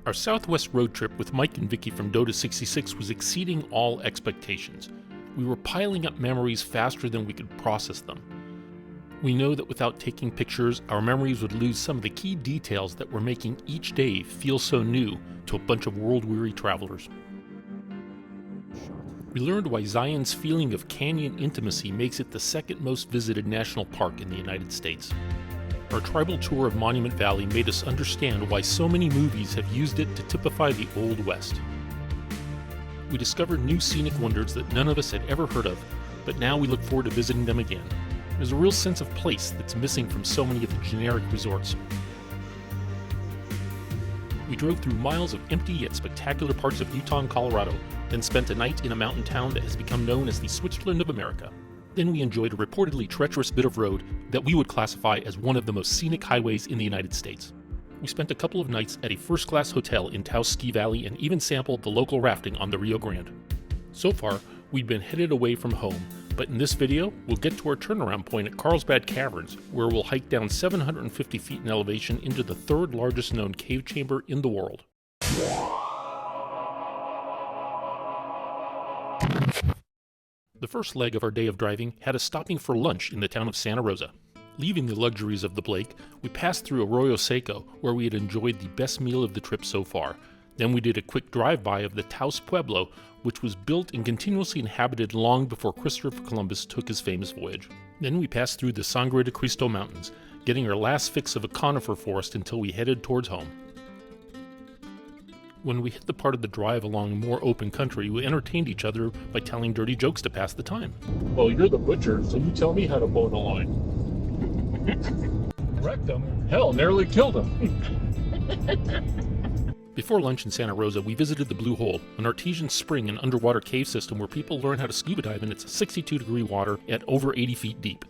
Our Southwest road trip with Mike and Vicky from Dota 66 was exceeding all expectations. We were piling up memories faster than we could process them. We know that without taking pictures, our memories would lose some of the key details that were making each day feel so new to a bunch of world-weary travelers. We learned why Zion's feeling of canyon intimacy makes it the second most visited national park in the United States. Our tribal tour of Monument Valley made us understand why so many movies have used it to typify the Old West. We discovered new scenic wonders that none of us had ever heard of, but now we look forward to visiting them again. There's a real sense of place that's missing from so many of the generic resorts. We drove through miles of empty yet spectacular parts of Utah and Colorado, then spent a night in a mountain town that has become known as the Switzerland of America. Then we enjoyed a reportedly treacherous bit of road that we would classify as one of the most scenic highways in the United States. We spent a couple of nights at a first-class hotel in Taos Ski Valley and even sampled the local rafting on the Rio Grande. So far, we'd been headed away from home, but in this video, we'll get to our turnaround point at Carlsbad Caverns, where we'll hike down 750 feet in elevation into the third largest known cave chamber in the world. The first leg of our day of driving had us stopping for lunch in the town of Santa Rosa. Leaving the luxuries of the Blake, we passed through Arroyo Seco, where we had enjoyed the best meal of the trip so far. Then we did a quick drive-by of the Taos Pueblo, which was built and continuously inhabited long before Christopher Columbus took his famous voyage. Then we passed through the Sangre de Cristo Mountains, getting our last fix of a conifer forest until we headed towards home. When we hit the part of the drive along more open country, we entertained each other by telling dirty jokes to pass the time. Well, you're the butcher, so you tell me how to bone a line. Wrecked him. Hell, nearly killed him. Before lunch in Santa Rosa, we visited the Blue Hole, an artesian spring and underwater cave system where people learn how to scuba dive in its 62-degree water at over 80 feet deep.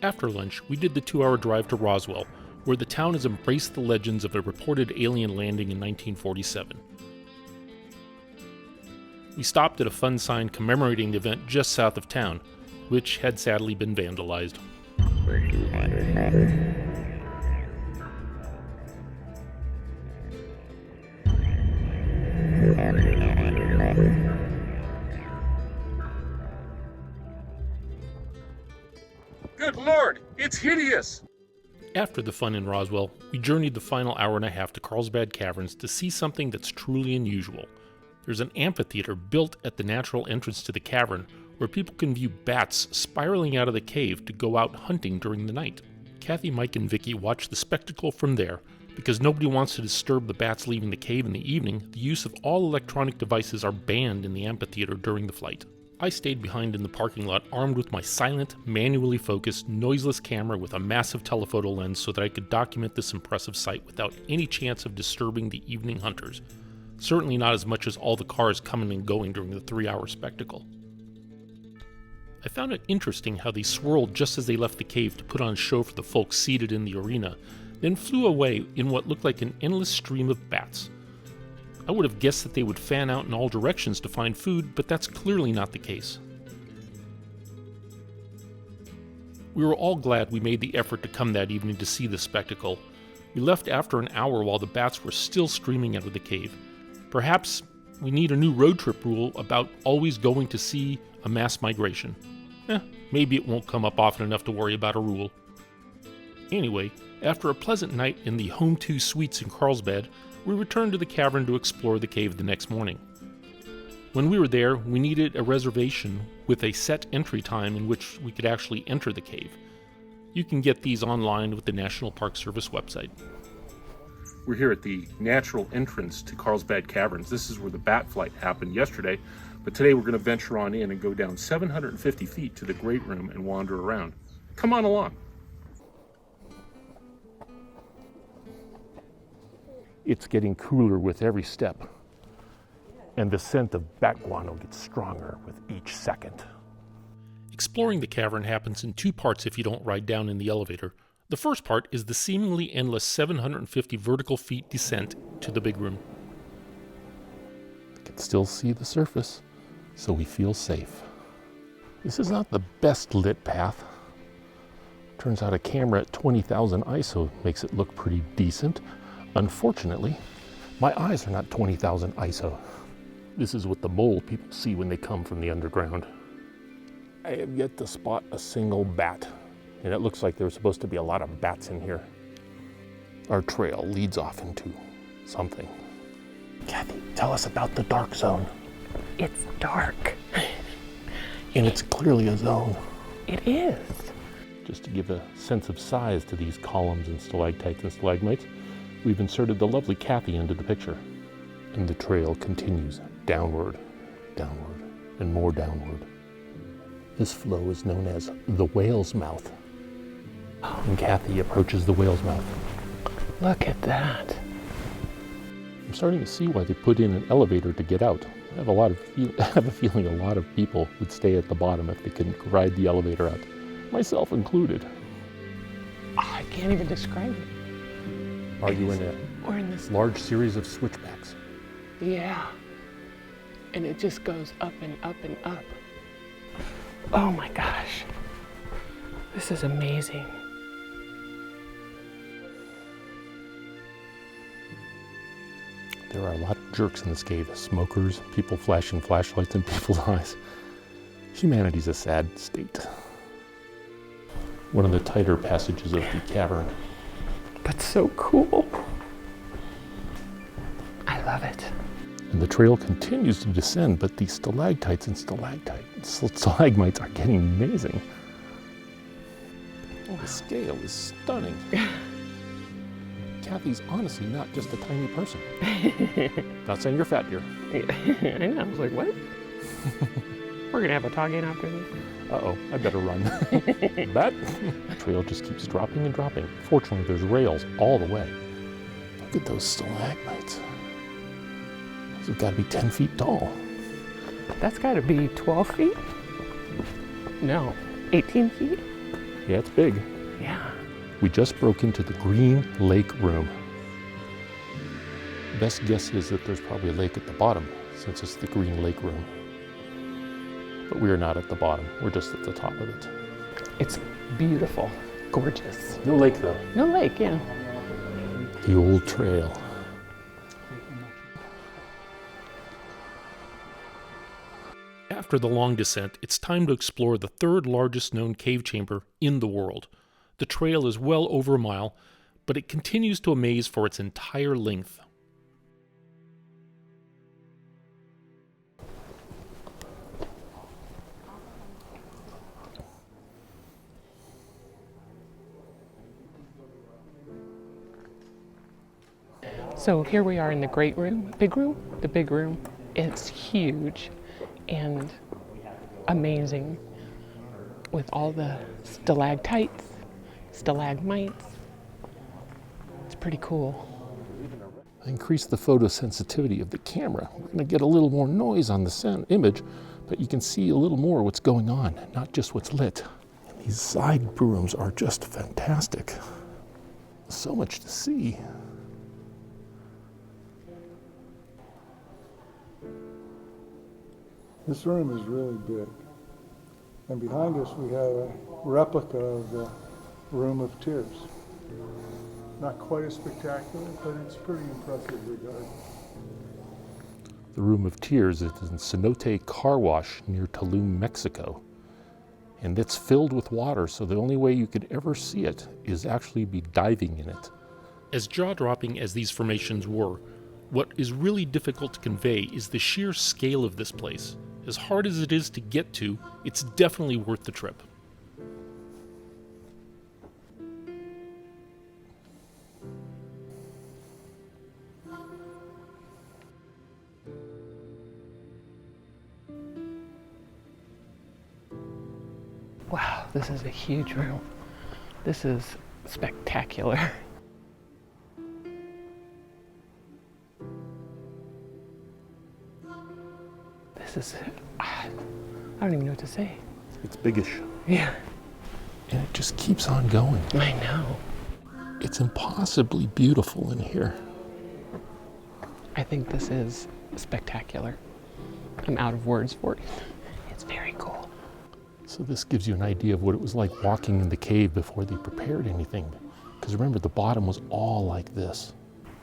After lunch, we did the 2-hour drive to Roswell, where the town has embraced the legends of a reported alien landing in 1947. We stopped at a fun sign commemorating the event just south of town, which had sadly been vandalized. Good Lord, it's hideous! After the fun in Roswell, we journeyed the final hour and a half to Carlsbad Caverns to see something that's truly unusual. There's an amphitheater built at the natural entrance to the cavern where people can view bats spiraling out of the cave to go out hunting during the night. Kathy, Mike, and Vicky watched the spectacle from there. Because nobody wants to disturb the bats leaving the cave in the evening, the use of all electronic devices are banned in the amphitheater during the flight. I stayed behind in the parking lot armed with my silent, manually focused, noiseless camera with a massive telephoto lens so that I could document this impressive sight without any chance of disturbing the evening hunters. Certainly not as much as all the cars coming and going during the 3-hour spectacle. I found it interesting how they swirled just as they left the cave to put on a show for the folks seated in the arena, then flew away in what looked like an endless stream of bats. I would have guessed that they would fan out in all directions to find food, but that's clearly not the case. We were all glad we made the effort to come that evening to see the spectacle. We left after an hour while the bats were still streaming out of the cave. Perhaps we need a new road trip rule about always going to see a mass migration. Maybe it won't come up often enough to worry about a rule. Anyway, after a pleasant night in the Home 2 Suites in Carlsbad, we returned to the cavern to explore the cave the next morning. When we were there, we needed a reservation with a set entry time in which we could actually enter the cave. You can get these online with the National Park Service website. We're here at the natural entrance to Carlsbad Caverns. This is where the bat flight happened yesterday, but today we're going to venture on in and go down 750 feet to the Great Room and wander around. Come on along. It's getting cooler with every step, and the scent of bat guano gets stronger with each second. Exploring the cavern happens in 2 parts if you don't ride down in the elevator. The first part is the seemingly endless 750 vertical feet descent to the big room. I can still see the surface, so we feel safe. This is not the best lit path. Turns out a camera at 20,000 ISO makes it look pretty decent. Unfortunately, My eyes are not 20,000 ISO. This is what the mole people see when they come from the underground. I have yet to spot a single bat, and it looks like there's supposed to be a lot of bats in here. Our trail leads off into something. Kathy, tell us about the dark zone. It's dark. And it's clearly a zone. It is. Just to give a sense of size to these columns and stalactites and stalagmites, we've inserted the lovely Kathy into the picture. And the trail continues downward, downward, and more downward. This flow is known as the whale's mouth. And Kathy approaches the whale's mouth. Look at that. I'm starting to see why they put in an elevator to get out. I have a feeling a lot of people would stay at the bottom if they couldn't ride the elevator out, myself included. I can't even describe it. Are you in We're in this. large series of switchbacks? Yeah. And it just goes up and up and up. Oh my gosh. This is amazing. There are a lot of jerks in this cave, smokers, people flashing flashlights in people's eyes. Humanity's a sad state. One of the tighter passages of the cavern. But so cool. I love it. And the trail continues to descend, but these stalactites and stalagmites are getting amazing. The scale is stunning. Kathy's honestly not just a tiny person. Not saying you're fat, dear. I know. I was like, what? We're going to have a talk in after this. Uh-oh, I better run. That trail just keeps dropping and dropping. Fortunately, there's rails all the way. Look at those stalagmites. Those have got to be 10 feet tall. That's got to be 12 feet? No, 18 feet? Yeah, it's big. Yeah. We just broke into the Green Lake Room. Best guess is that there's probably a lake at the bottom, since it's the Green Lake Room. But we are not at the bottom, we're just at the top of it. It's beautiful, gorgeous. No lake though. No lake, yeah. The old trail. After the long descent, it's time to explore the third largest known cave chamber in the world. The trail is well over a mile, but it continues to amaze for its entire length. So here we are in the great room, the big room. It's huge and amazing with all the stalactites, stalagmites. It's pretty cool. I increased the photosensitivity of the camera. We're going to get a little more noise on the image, but you can see a little more what's going on, not just what's lit. And these side rooms are just fantastic. So much to see. This room is really big. And behind us we have a replica of the Room of Tears. Not quite as spectacular, but it's pretty impressive regard. The Room of Tears is in Cenote Car Wash near Tulum, Mexico. And it's filled with water, so the only way you could ever see it is actually be diving in it. As jaw-dropping as these formations were, what is really difficult to convey is the sheer scale of this place. As hard as it is to get to, it's definitely worth the trip. Wow, this is a huge room. This is spectacular. This is, I don't even know what to say. It's biggish. Yeah. And it just keeps on going. I know. It's impossibly beautiful in here. I think this is spectacular. I'm out of words for it. It's very cool. So this gives you an idea of what it was like walking in the cave before they prepared anything. Because remember, the bottom was all like this.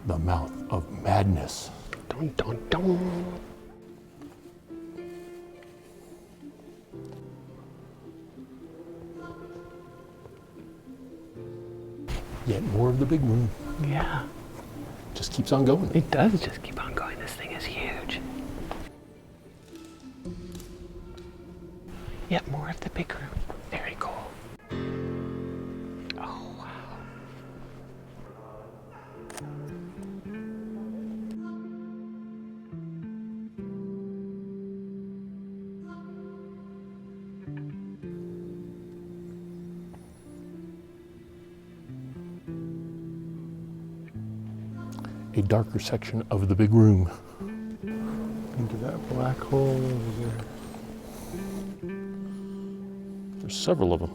The mouth of madness. Dun, dun, dun. Yet more of the big room. Yeah, Just keeps on going. it does just keep on going. This thing is huge. Yet more of the big room. Very cool. Oh, wow. A darker section of the big room. Into that black hole over there. There's several of them.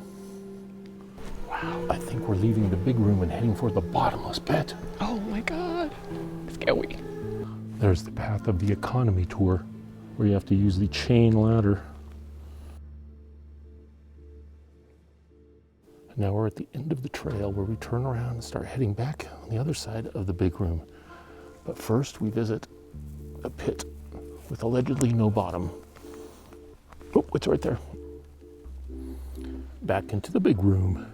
Wow. I think we're leaving the big room and heading for the bottomless pit. Oh my God. Scary. There's the path of the economy tour, where you have to use the chain ladder. And now we're at the end of the trail where we turn around and start heading back on the other side of the big room. But first we visit a pit with allegedly no bottom. Oh, it's right there. Back into the big room.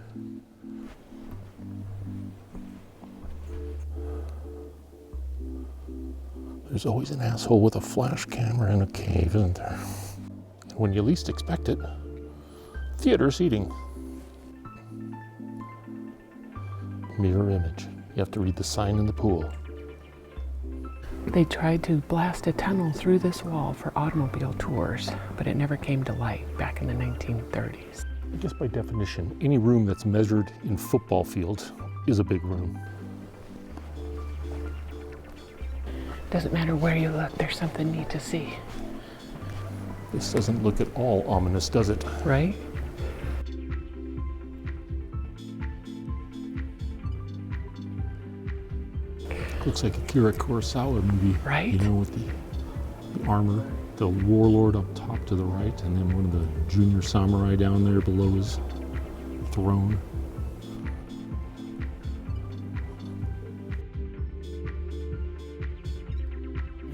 There's always an asshole with a flash camera in a cave, isn't there? And when you least expect it, theater seating. Mirror image. You have to read the sign in the pool. They tried to blast a tunnel through this wall for automobile tours, but it never came to light back in the 1930s. Just by definition, any room that's measured in football fields is a big room. Doesn't matter where you look, there's something neat to see, This doesn't look at all ominous, does it? right? Looks like a Akira Kurosawa movie. Right? You know, with the armor, the warlord up top to the right, and then one of the junior samurai down there below his throne.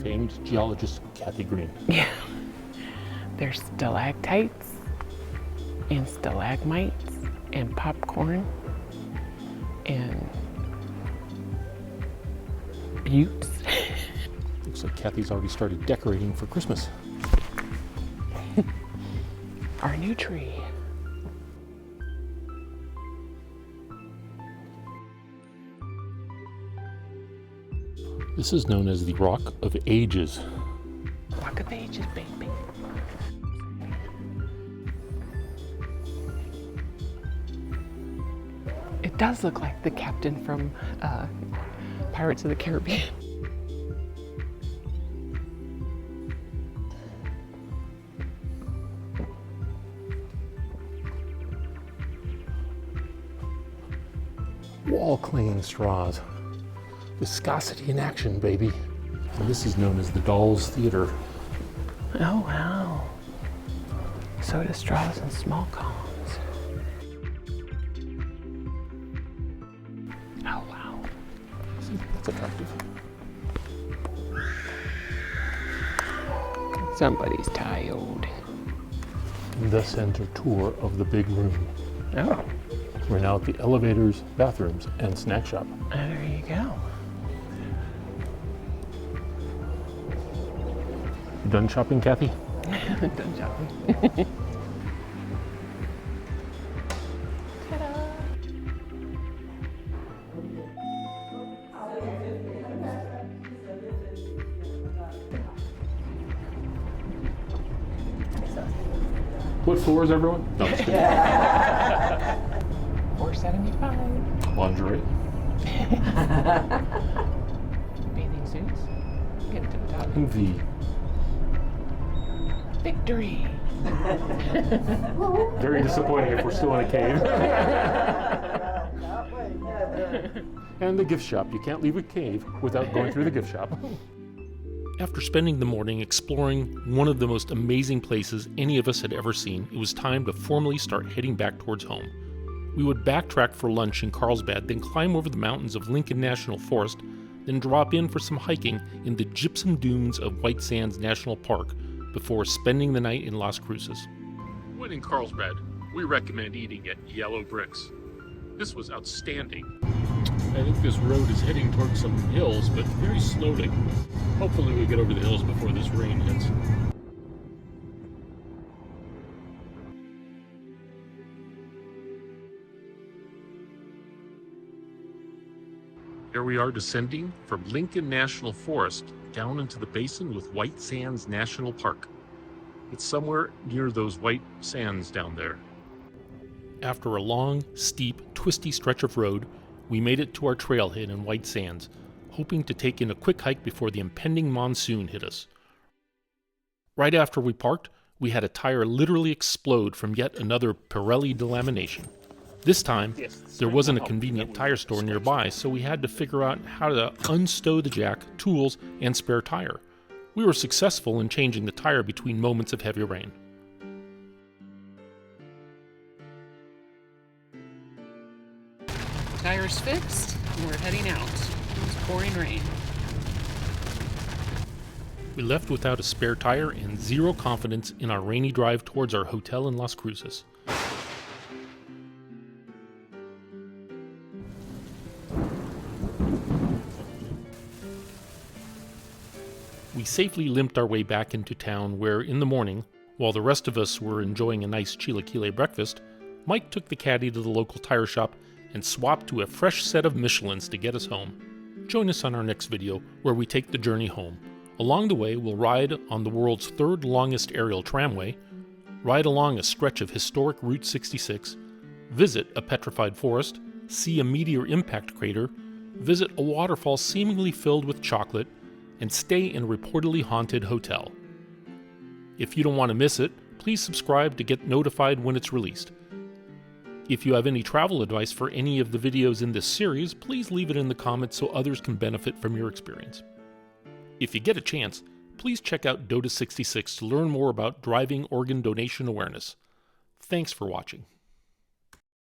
Famed geologist Kathy Green. Yeah. There's stalactites and stalagmites and popcorn and buttes. Looks like Kathy's already started decorating for Christmas. Our new tree. This is known as the Rock of Ages. Rock of Ages, baby. It does look like the captain from Pirates of the Caribbean. Wall clinging straws. Viscosity in action, baby. And this is known as the Dolls Theater. Oh, wow. Soda straws and small cones. Oh, wow. See, that's attractive. Somebody's tired. The center tour of the big room. Oh, We're now at the elevators, bathrooms, and snack shop. there you go. You done shopping, Kathy? Done shopping. What floor is everyone? No, I'm just kidding. $4.75. Lingerie. Bathing suits. Get to the top. And V. Victory. Very disappointing if we're still in a cave. And the gift shop. You can't leave a cave without going through the gift shop. After spending the morning exploring one of the most amazing places any of us had ever seen, it was time to formally start heading back towards home. We would backtrack for lunch in Carlsbad, then climb over the mountains of Lincoln National Forest then drop in for some hiking in the gypsum dunes of White Sands National Park before spending the night in Las Cruces. When in Carlsbad, we recommend eating at Yellow Bricks. This was outstanding. I think this road is heading towards some hills, but very slowly. Hopefully we get over the hills before this rain hits. Here we are descending from Lincoln National Forest down into the basin with White Sands National Park. It's somewhere near those white sands down there. After a long, steep, twisty stretch of road, we made it to our trailhead in White Sands, hoping to take in a quick hike before the impending monsoon hit us. Right after we parked, we had a tire literally explode from yet another Pirelli delamination. This time, there wasn't a convenient tire store nearby, so we had to figure out how to unstow the jack, tools, and spare tire. We were successful in changing the tire between moments of heavy rain. Tire's fixed, and we're heading out. It's pouring rain. We left without a spare tire and zero confidence in our rainy drive towards our hotel in Las Cruces. We safely limped our way back into town where, in the morning, while the rest of us were enjoying a nice chilaquile breakfast, Mike took the caddy to the local tire shop and swapped to a fresh set of Michelins to get us home. Join us on our next video where we take the journey home. Along the way, we'll ride on the world's third longest aerial tramway, ride along a stretch of historic Route 66, visit a petrified forest, see a meteor impact crater, visit a waterfall seemingly filled with chocolate, and stay in a reportedly haunted hotel. If you don't want to miss it, please subscribe to get notified when it's released. If you have any travel advice for any of the videos in this series, please leave it in the comments so others can benefit from your experience. If you get a chance, please check out Dota 66 to learn more about driving organ donation awareness. Thanks for watching.